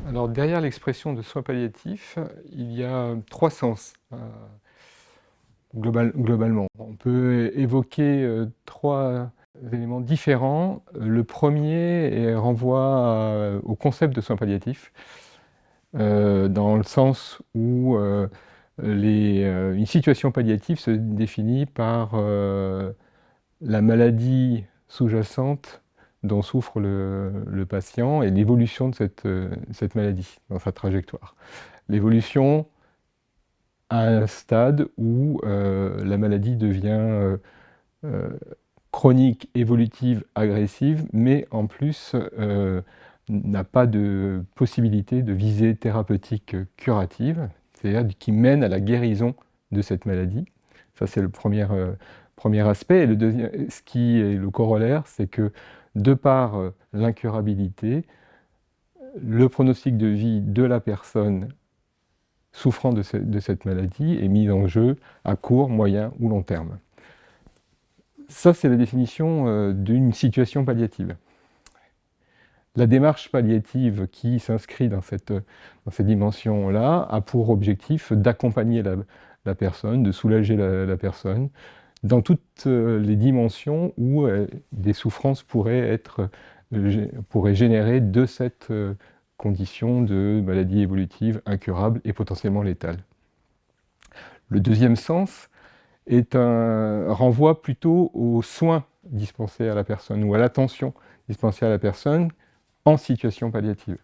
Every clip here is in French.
Alors derrière l'expression de soins palliatifs, il y a 3 sens, globalement. On peut évoquer, 3 éléments différents. Le premier renvoie au concept de soins palliatifs, dans le sens où, une situation palliative se définit par, la maladie sous-jacente dont souffre le patient et l'évolution de cette maladie dans sa trajectoire. L'évolution à un stade où la maladie devient chronique, évolutive, agressive, mais en plus n'a pas de possibilité de visée thérapeutique curative, c'est-à-dire qui mène à la guérison de cette maladie. Ça, c'est le premier aspect. Et le deuxième, ce qui est le corollaire, c'est que de par l'incurabilité, le pronostic de vie de la personne souffrant de cette maladie est mis en jeu à court, moyen ou long terme. Ça, c'est la définition d'une situation palliative. La démarche palliative qui s'inscrit dans cette dimension-là a pour objectif d'accompagner la personne, de soulager la personne, dans toutes les dimensions où des souffrances pourraient générer de cette condition de maladie évolutive incurable et potentiellement létale. Le deuxième sens est un renvoi plutôt aux soins dispensés à la personne ou à l'attention dispensée à la personne en situation palliative.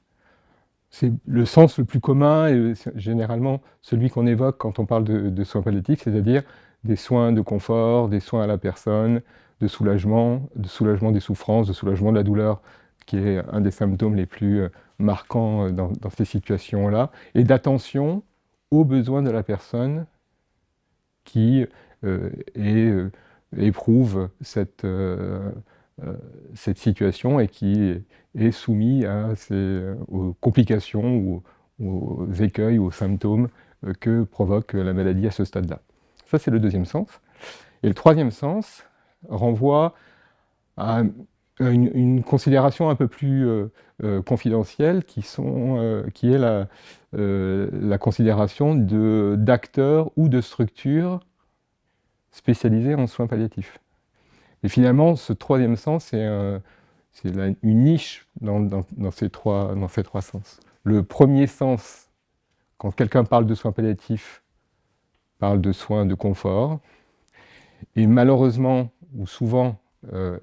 C'est le sens le plus commun et généralement celui qu'on évoque quand on parle de soins palliatifs, c'est-à-dire des soins de confort, des soins à la personne, de soulagement des souffrances, de soulagement de la douleur, qui est un des symptômes les plus marquants dans ces situations-là, et d'attention aux besoins de la personne qui éprouve cette situation et qui est soumis aux complications ou aux écueils ou aux symptômes que provoque la maladie à ce stade-là. Ça, c'est le deuxième sens. Et le troisième sens renvoie à une considération un peu plus confidentielle qui est la considération d'acteurs ou de structures spécialisées en soins palliatifs. Et finalement, ce troisième sens, c'est une niche dans ces trois sens. Le premier sens, quand quelqu'un parle de soins palliatifs, parle de soins de confort. Et malheureusement, ou souvent,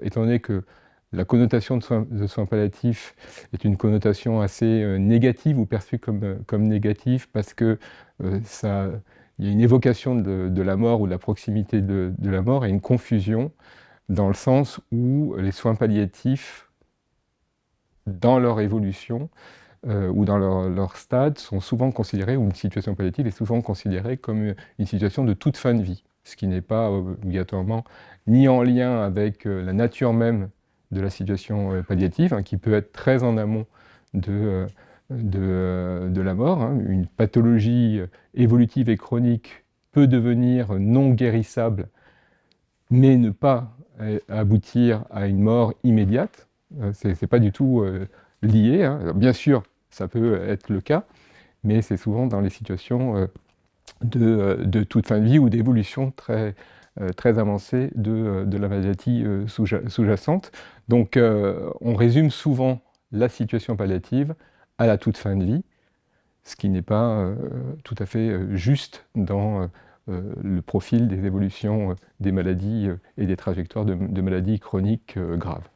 étant donné que la connotation de soins palliatifs est une connotation assez négative ou perçue comme négative parce que il y a une évocation de la mort ou de la proximité de la mort et une confusion dans le sens où les soins palliatifs, dans leur évolution ou dans leur stade, sont souvent considérés, ou une situation palliative est souvent considérée comme une situation de toute fin de vie, ce qui n'est pas obligatoirement ni en lien avec la nature même de la situation palliative, qui peut être très en amont de la mort. Une pathologie évolutive et chronique peut devenir non guérissable, mais ne pas aboutir à une mort immédiate. C'est pas du tout lié. Bien sûr, ça peut être le cas, mais c'est souvent dans les situations de toute fin de vie ou d'évolution très avancée de la maladie sous-jacente. Donc on résume souvent la situation palliative à la toute fin de vie, ce qui n'est pas tout à fait juste dans le profil des évolutions des maladies et des trajectoires de maladies chroniques graves.